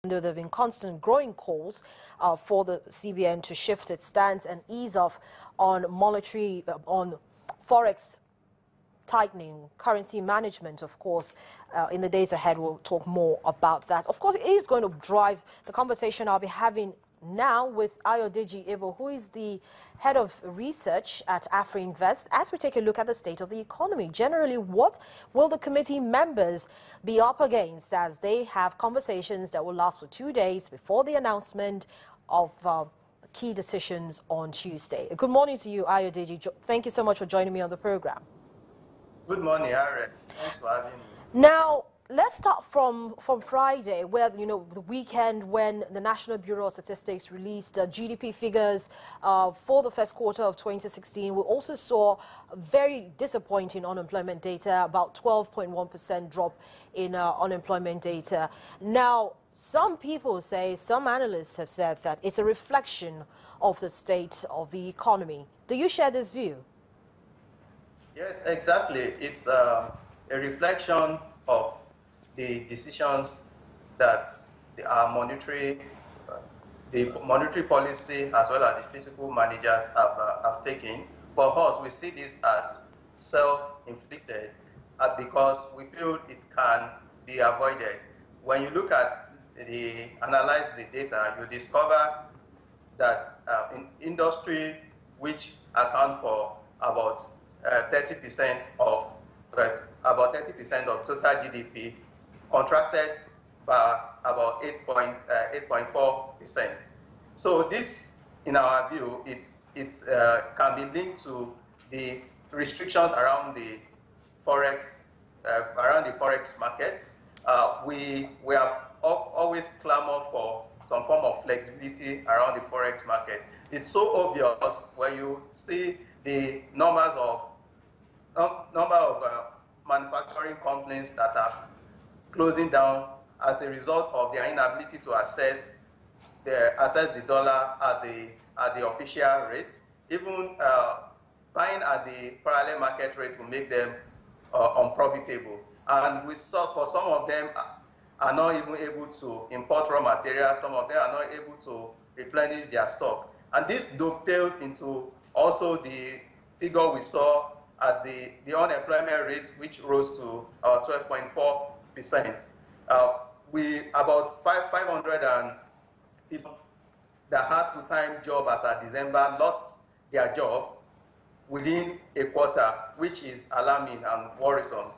There have been constant growing calls for the CBN to shift its stance and ease off on on forex tightening, currency management, of course. In the days ahead, we'll talk more about that. Of course, it is going to drive the conversation I'll be having now with Ayodeji Ebo, who is the head of research at AfriInvest, as we take a look at the state of the economy. Generally, what will the committee members be up against as they have conversations that will last for 2 days before the announcement of key decisions on Tuesday? Good morning to you, Ayodeji. Thank you so much for joining me on the program. Good morning, Harriet. Thanks for having me. Now, let's start from Friday, where, the weekend when the National Bureau of Statistics released GDP figures for the first quarter of 2016. We also saw very disappointing unemployment data, about 12.1% drop in unemployment data. Now, some people say, some analysts have said that it's a reflection of the state of the economy. Do you share this view? Yes, exactly. It's a reflection of the decisions that the monetary policy as well as the fiscal managers have taken. For us, we see this as self-inflicted because we feel it can be avoided. When you look at analyze the data, you discover that in industry, which account for about 30% of total GDP, contracted by about 8.4%. So this, in our view, it can be linked to the restrictions around the forex market. We have always clamored for some form of flexibility around the forex market. It's so obvious when you see the number of manufacturing companies that are closing down as a result of their inability to access the dollar at the official rate. Even buying at the parallel market rate will make them unprofitable. And we saw for some of them are not even able to import raw materials. Some of them are not able to replenish their stock. And this dovetailed into also the figure we saw at the unemployment rate, which rose to 12.4%. About 500 people that had full-time job as of December lost their job within a quarter, which is alarming and worrisome.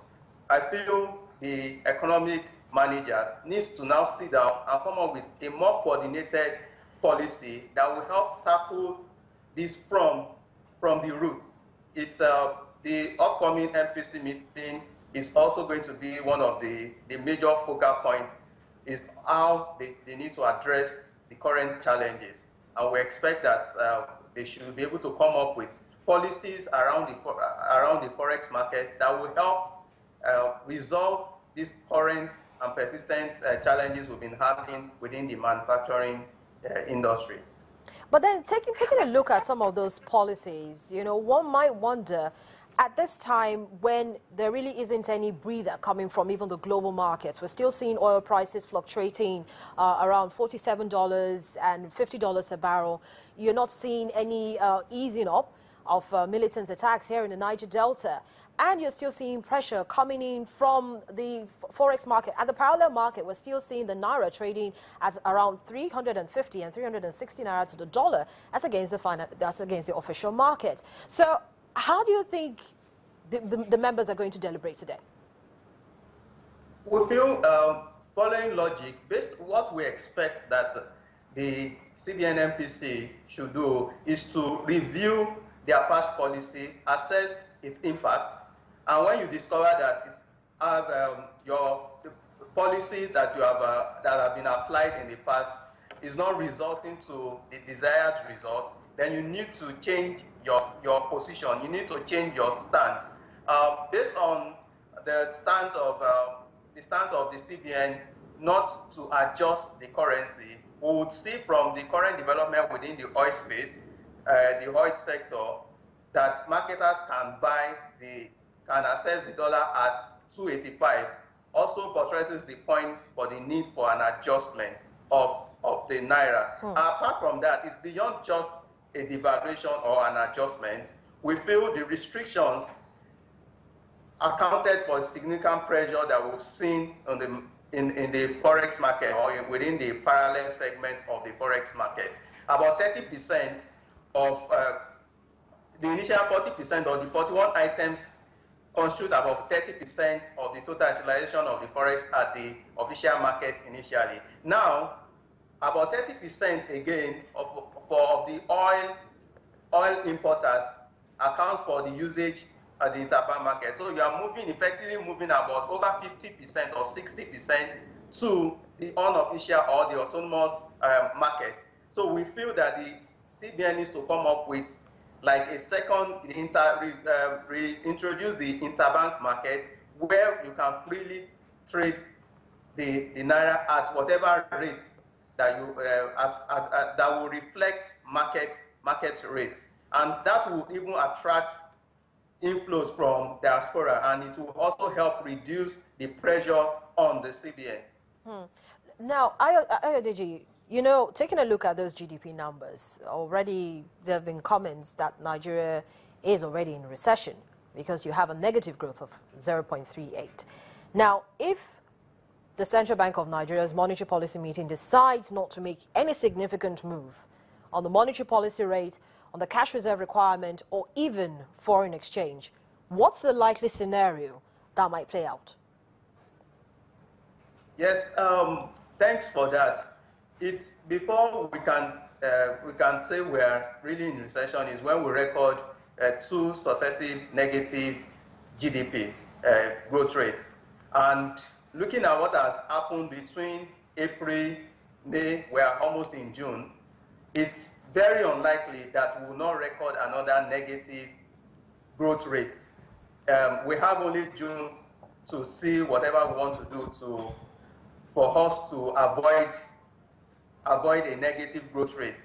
I feel the economic managers needs to now sit down and come up with a more coordinated policy that will help tackle this from the roots. It's the upcoming MPC meeting is also going to be one of the major focal points, is how they need to address the current challenges. And we expect that they should be able to come up with policies around the forex market that will help resolve these current and persistent challenges we've been having within the manufacturing industry. But then taking a look at some of those policies, one might wonder, at this time when there really isn't any breather coming from even the global markets, we're still seeing oil prices fluctuating around $47 and $50 a barrel. You're not seeing any easing up of militant attacks here in the Niger Delta. And you're still seeing pressure coming in from the forex market. At the parallel market, we're still seeing the Naira trading at around 350 and 360 Naira to the dollar. That's against the official market. So how do you think the members are going to deliberate today? We feel, following logic, based on what we expect that the CBN MPC should do is to review their past policy, assess its impact, and when you discover that it's the policy that you have that have been applied in the past is not resulting to the desired result, then you need to change your position. You need to change your stance based on the stance of the CBN not to adjust the currency. We would see from the current development within the oil space, the oil sector, that marketers can access the dollar at 285. Also buttresses the point for the need for an adjustment. of the naira. Apart from that, it's beyond just a devaluation or an adjustment. We feel the restrictions accounted for significant pressure that we've seen on in the forex market or within the parallel segment of the forex market. About 30% of the initial 40% or the 41 items constitute about 30% of the total utilization of the forex at the official market initially. Now, about 30% again of the oil importers accounts for the usage at the interbank market. So you are effectively moving about over 50% or 60% to the unofficial or the autonomous markets. So we feel that the CBN needs to come up with like a second, reintroduce the interbank market where you can freely trade the naira at whatever rate that you that will reflect market rates, and that will even attract inflows from diaspora, and it will also help reduce the pressure on the CBN. Now, Ayodeji, you know, taking a look at those GDP numbers, already there have been comments that Nigeria is already in recession because you have a negative growth of 0.38. Now, if the Central Bank of Nigeria's monetary policy meeting decides not to make any significant move on the monetary policy rate, on the cash reserve requirement, or even foreign exchange, what's the likely scenario that might play out? Yes, thanks for that. It's before we can say we are really in recession is when we record two successive negative GDP growth rates. And looking at what has happened between April, May, we are almost in June, it's very unlikely that we will not record another negative growth rate. We have only June to see whatever we want to do for us to avoid a negative growth rate.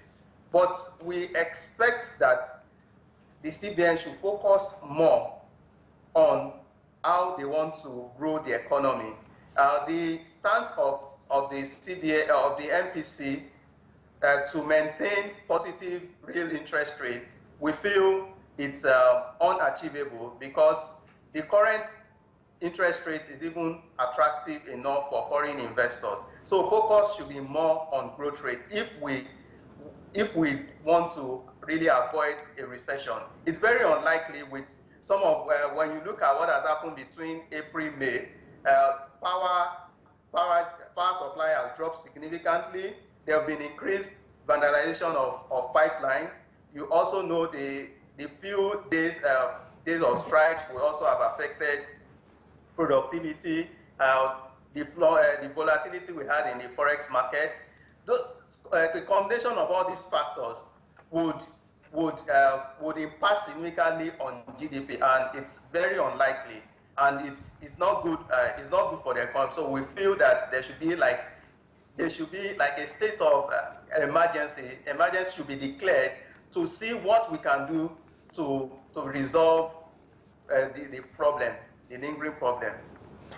But we expect that the CBN should focus more on how they want to grow the economy. The stance of the CBN, of the MPC, to maintain positive real interest rates, we feel it's unachievable because the current interest rate is even attractive enough for foreign investors. So focus should be more on growth rate if we want to really avoid a recession. It's very unlikely with some of when you look at what has happened between April, May, power supply has dropped significantly. There have been increased vandalization of pipelines. You also know the few days of strike will also have affected productivity, the volatility we had in the forex market. The combination of all these factors would impact significantly on GDP, and it's very unlikely, and it's not good. It's not good for the economy. So we feel that there should be like a state of emergency. Emergency should be declared to see what we can do to resolve the problem, the lingering problem.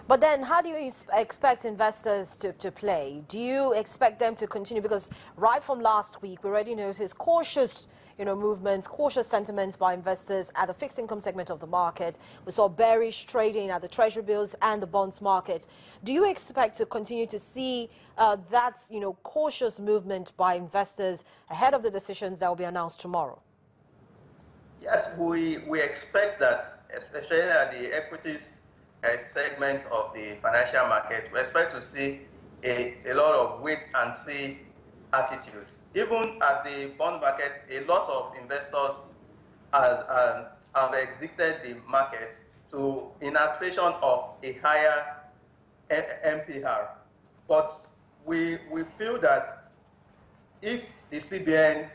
But then how do you expect investors to play? Do you expect them to continue? Because right from last week, we already noticed cautious movements, cautious sentiments by investors at the fixed income segment of the market. We saw bearish trading at the treasury bills and the bonds market. Do you expect to continue to see that cautious movement by investors ahead of the decisions that will be announced tomorrow? Yes, we expect that, especially at the equities segment of the financial market, we expect to see a lot of wait and see attitude. Even at the bond market, a lot of investors have exited the market in anticipation of a higher MPR. But we feel that if the CBN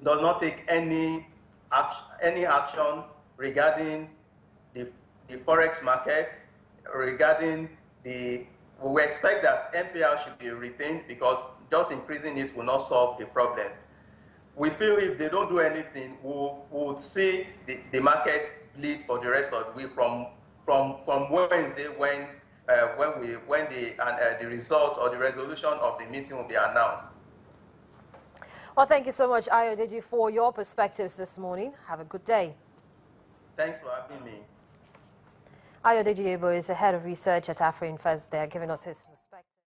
does not take any action regarding the forex markets, regarding we expect that MPR should be retained because just increasing it will not solve the problem. We feel if they don't do anything, we'll see the market bleed for the rest of the week from Wednesday when when the result or the resolution of the meeting will be announced. Well, thank you so much, Ayodeji, for your perspectives this morning. Have a good day. Thanks for having me. Ayodeji Ebo is the head of research at AfroInvest. They're giving us his perspective.